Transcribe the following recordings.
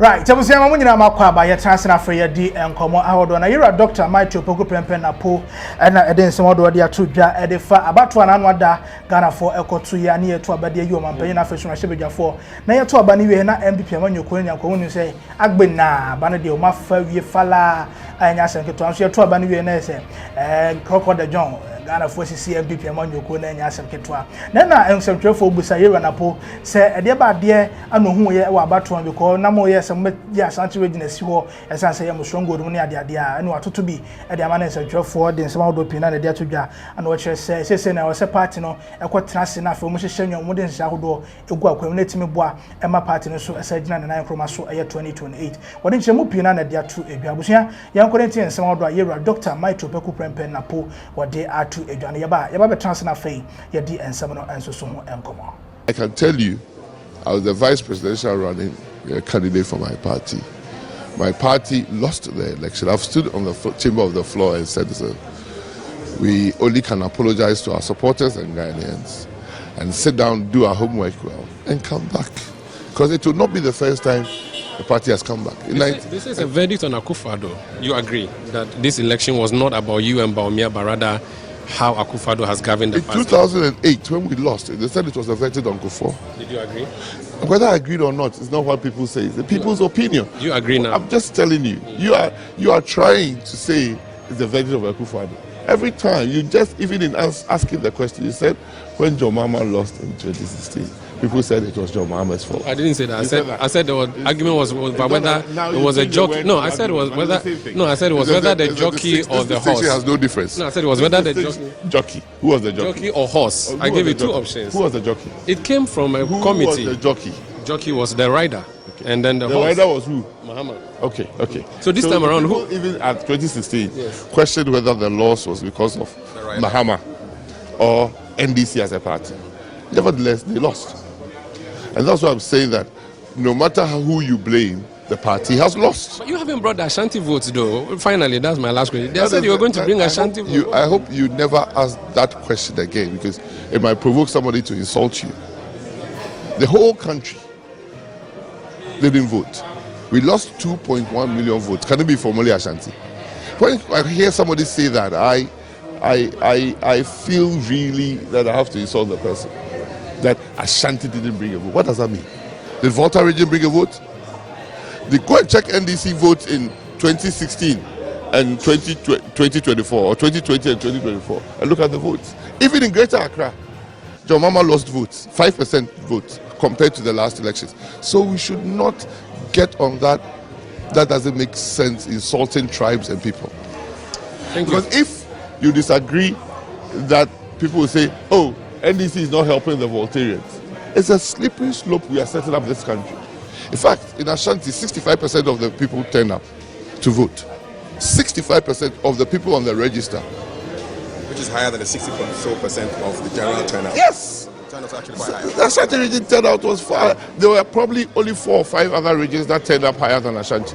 Right, so we say I'm winning my car by your transfer for your D and come out on a year. Doctor, my Pogo Pempen Napo, and I didn't some other idea to Edifa about one another Ghana for Echo 2 year near to a body you and paying after my ship for. Now to a bunny, we are not MVP when you couldn't say, Agbena, Banadio, Maffa, Fala, and Yasan to answer to a bunny, and Crocodile John. Ghana for CMP among you could and Yasan Ketwa. Then I am some truthful Busayra Napo, say a dear bad dear, I know who you are about to call Namo, yes, and yes, anti-readiness, you as I say, I'm strong good money at the idea, and what to be at the man as a job for the small opinion at the day to Ga, and what she says, I was a partner, a quite trust enough for Mrs. Senior Modern Sahudo, a guac, me bois, and my partner, so as I did 9 from us, a year 2028. What did you move in at the other two? Young Corinthians, some other year, Doctor, my Topeku Prempen Napo, what they are to a Janaba, Yaba transfer fee, your D and 7 and so and come on. I can tell you, I was the vice presidential running candidate for my party. My party lost the election. I've stood on the chamber of the floor and said, so, we only can apologize to our supporters and Ghanaians and sit down, do our homework well, and come back. Because it will not be the first time the party has come back. This is a verdict on Akufo-Addo. You agree that this election was not about you and Bawumia, but rather how Akufo-Addo has governed the party? In 2008, when we lost, they said it was a verdict on Kofi. Did you agree? Whether I agreed or not, it's not what people say. It's the people's opinion. You agree now? I'm just telling you. You are trying to say it's a verdict of Akufo-Addo. Every time, you just, even in asking the question, you said, when John Mahama lost in 2016, people said it was John Mahama's fault. I didn't say that. I said the argument was about whether it was a jockey. No, I said it was whether. No, I said it was whether the jockey or the horse. Has no difference. No, I said it was whether the jockey. Who was the jockey? Jockey or horse. I gave you two options. Who was the jockey? It came from a committee. Who was the jockey? Jockey was the rider, and then the horse. The rider was who? Mahama. Okay. So this time around, who? Even at 2016, questioned whether the loss was because of Mahama or NDC as a party. Nevertheless, they lost. And that's why I'm saying that no matter who you blame, the party has lost. But you haven't brought the Ashanti votes, though. Finally, that's my last question. They said you were going to bring Ashanti votes. I hope you never ask that question again, because it might provoke somebody to insult you. The whole country didn't vote. We lost 2.1 million votes. Can it be formally Ashanti? When I hear somebody say that, I feel really that I have to insult the person. That Ashanti didn't bring a vote. What does that mean? Did Volta region bring a vote? They go and check NDC votes in 2016 and 2024, or 2020 and 2024, and look at the votes. Even in Greater Accra, John Mahama lost votes, 5% votes compared to the last elections. So we should not get on that. That doesn't make sense, insulting tribes and people. Thank you. Because if you disagree, that people will say, oh, NDC is not helping the Voltarians. It's a slippery slope we are setting up this country. In fact, in Ashanti, 65% of the people turn up to vote. 65% of the people on the register. Which is higher than the 60.4% of the general turnout. Yes! Turnout actually quite high. The Ashanti region turnout was far. There were probably only 4 or 5 other regions that turned up higher than Ashanti.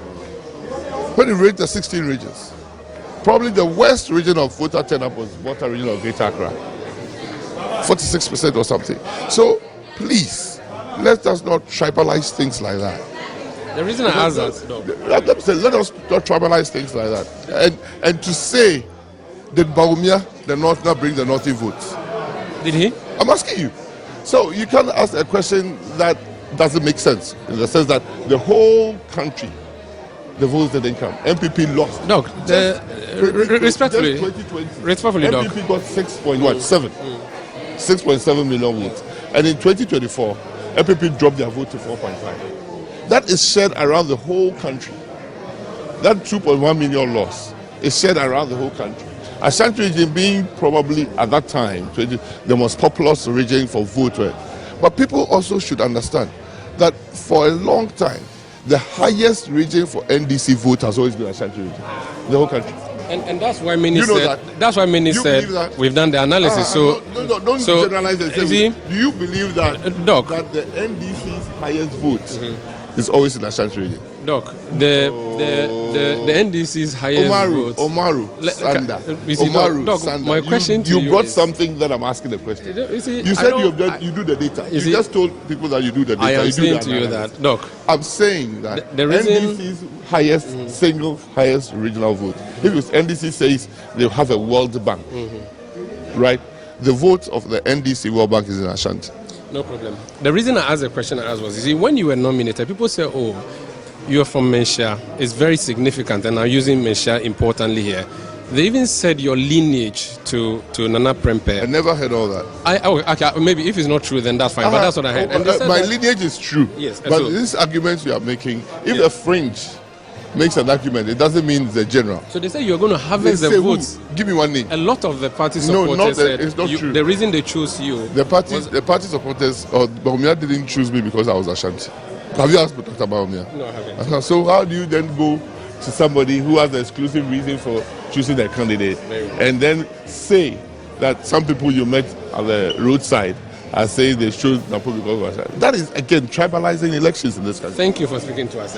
When you rate the 16 regions, probably the worst region of voter turnout was Volta region of Greater Accra. 46% or something. So please, let us not tribalize things like that. The reason I asked that, let us not tribalize things like that. And to say, did Bawumia, the Northerner, bring the Northern votes? Did he? I'm asking you. So you can't ask a question that doesn't make sense, in the sense that the whole country, the votes didn't come. MPP lost. Doc, respectfully, Doc. MPP got 6.7 million votes. And in 2024, MPP dropped their vote to 4.5. That is shared around the whole country. That 2.1 million loss is shared around the whole country. Ashanti region being probably at that time the most populous region for vote. But people also should understand that for a long time, the highest region for NDC vote has always been Ashanti region, the whole country. And that's why many said. That's why many said we've done the analysis. Don't generalize and say. Do you believe that Doc, that the NDC's highest vote is always in Ashanti region? Doc, the NDC's highest vote. Omaru Sanda. Doc, Sanda. My question to you you brought is, something that I'm asking the question. You said you do the data. You just told people that you do the data. I am saying to you that, Doc. I'm saying that the reason, NDC's highest single highest regional vote. If NDC says they have a World Bank, right? The vote of the NDC World Bank is in Ashanti. No problem. The reason I asked the question I asked was, you see, when you were nominated, people say, oh, you're from Menshia. It's very significant, and I'm using Menshia importantly here. They even said your lineage to Nana Prempeh. I never heard all that. Okay, maybe if it's not true, then that's fine, but that's what I heard. And my lineage is true. Yes. But these arguments you are making, if the fringe makes an argument, it doesn't mean the general. So they say you're going to harvest the votes. Give me one name. A lot of the party supporters said it's not true. The reason they chose you. The party supporters, Baumia didn't choose me because I was Ashanti. Have you asked Dr. Baumia? No, I haven't. So how do you then go to somebody who has the exclusive reason for choosing their candidate and then say that some people you met at the roadside are saying they chose NAPO because of Ashanti? That is, again, tribalizing elections in this country. Thank you for speaking to us.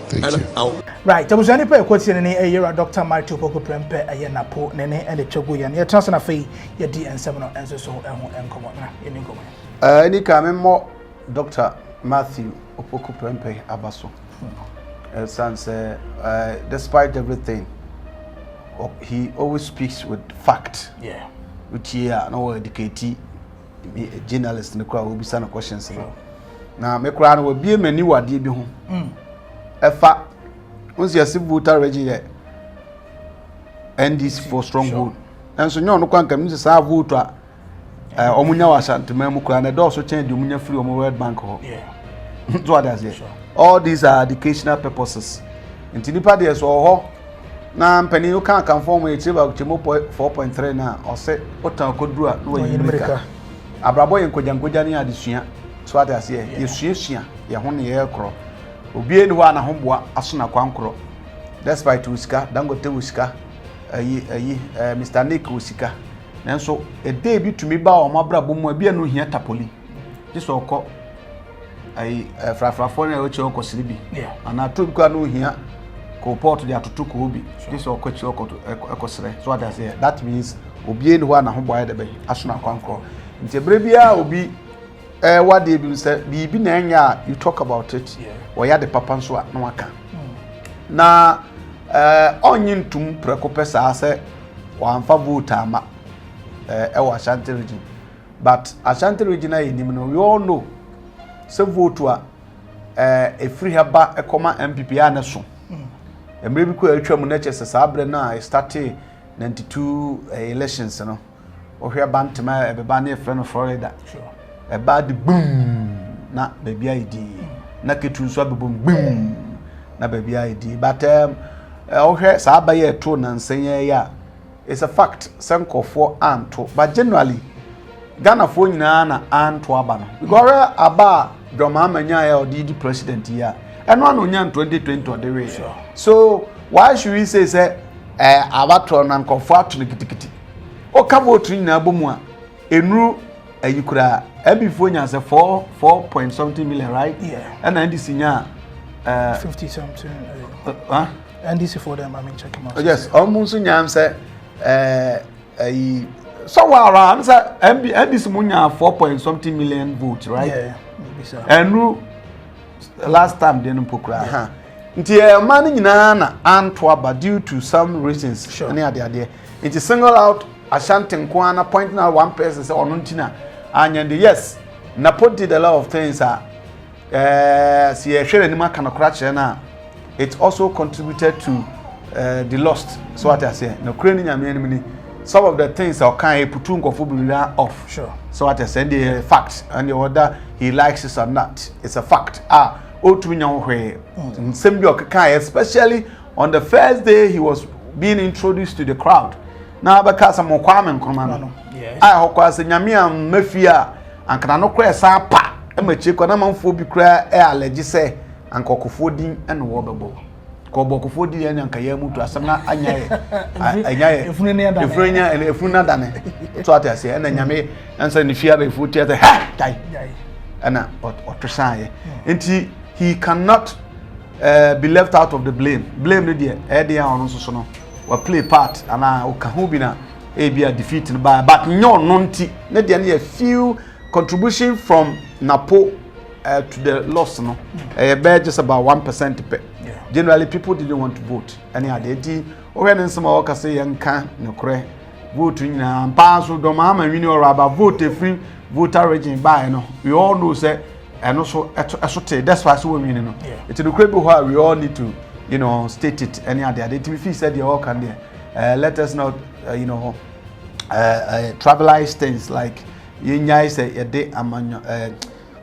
Thank you. Right, I was any pay question in a year, Dr. Martin Poco Prempe, a NAPO, Nene, and the Choguyan, your transfer fee, your DN7 and so and come on. Any coming more, Dr. Matthew Opoku Prempe Abaso. Sans, despite everything, he always speaks with fact. Yeah. Which here, no educated journalist in the crowd will be some questions. Now, me crown will be a many what did be home. A fact, once you see voter register, and this for strong vote. And so, no one can use a voter. Omunya was sent to Memuka, and also change the Munya free World Bank. Yeah. So what does it? All these are educational purposes. In Tinipa, there's all now, Penny, you can't conform with about 4.3 now, or say, what I could do at America. Abraboy and Kojangojani are this year. So what I say, you see, your honey air crow. Obinim one a homeboa asuna kwankro. Despite Wiska, Dangote Wiska, Mr. Nick Wisika. Nanso a day be to me bow my brabo mo be no here tapoli. This will call a frafrafone which you call Silibi. And I took no here, co port the Atutu Kobi. This will catch your ecosre. So what I say, that means Obinim one a homeboy the bay, asuna kwankro. Into Brebia will be what they will say, be nanya, you talk about it. Or ya the papanswa no aka. Na onyin tum prekopesa ase wamfa vote ama Ashanti region. But Ashanti region na enim we all know se vote a free haba ekoma MPP aneso. Emre bi ko atwam na chese sabre na started 92 elections no. Ohwe bantema ebeba na efre no Florida. Sure. Eba the boom na baby ID. Na ketu nso abebom boom na baby ID. But ohwe sa abaye to na nsenye ya. It's a fact senkofo anto. But generally Ghana fo nyina na anto aba no. Because aba Doma manya ya odidi president ya. Eno anu nya 2020 or the way. Sure. So why should we say abato na nkofo ato ne kitikiti. O ka vote nyina bomu a enuru ayikura before nya say 4 point something million, right? Yeah. And NDC nya 50 something. Huh? NDC for them, I mean check him out. Yes, almost nya say somewhere around say NDC munya 4 point something million votes, right? Yeah, maybe so. And last time they no pokra. Nti man nyina na antwa due to some reasons. Sure. Any ade. It is single out Ashanti Nkwana pointing out one person say onuntina. And yes, NAPO did a lot of things. It also contributed to the lost. So what I say, no Ukrainian some of the things are kind of off. Sure. So what I said, the fact and the order he likes it or not, it's a fact. Especially on the first day he was being introduced to the crowd. Now because I'm command. I hope say nyame mafia ankana no kra sa pa e machi ko na manfo bi kra e allergy say ankokofo din e no wo bebo ko bokofo din e nyanka ya mutu asam na anyaye efuna dane so ati ase e na nyame ansa ni fia be futi ate ha dai ana otresaye enti he cannot be left out of the blame. Blame no there. Edi an ono so no. We play part and I ka ho bi na e be defeat no by but no nti. Ne there na a few contribution from NAPO to the loss no. Just about 1% per. Generally people didn't want to vote. Any ade when some of us say yanka no kre vote nyina pass so do ma wini or about vote free voter regime by no. We all know say and also that's why so we win no. It's the credible why we all need to state it any other. The TV said you all can there. Let us not tribalize things like you say a day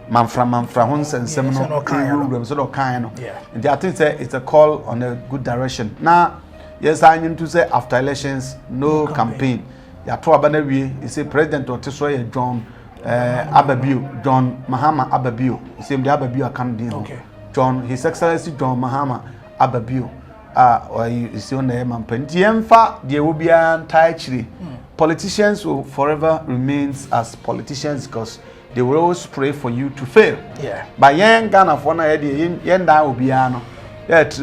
manfra hons and seminal programs so kind no. And I think it's a call on a good direction. Now yes I need to say after elections no campaign. Ya to abana wie you say president Otisoye John John Mahama Ababio. You see the Ababio can deal. John, His Excellency John Mahama Ababio. Or you see on the man Pentiemfa, there will be an Taichri. Politicians will forever remain as politicians because they will always pray for you to fail. By young Ghana for na yen da will be ano.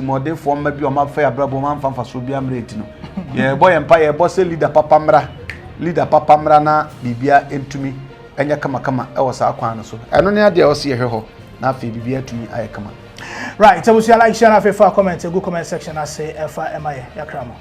More than for maybe a man fair brabo man fan for Subiam rating. Yeah, boy empire boss leader Papamra na Bibia into me. Enya kama was our kwana so eno ne ade o se ehwe ho na afi bibia tumi aye kama right so we like share na fa comment go comment section I say efa emaye yakramo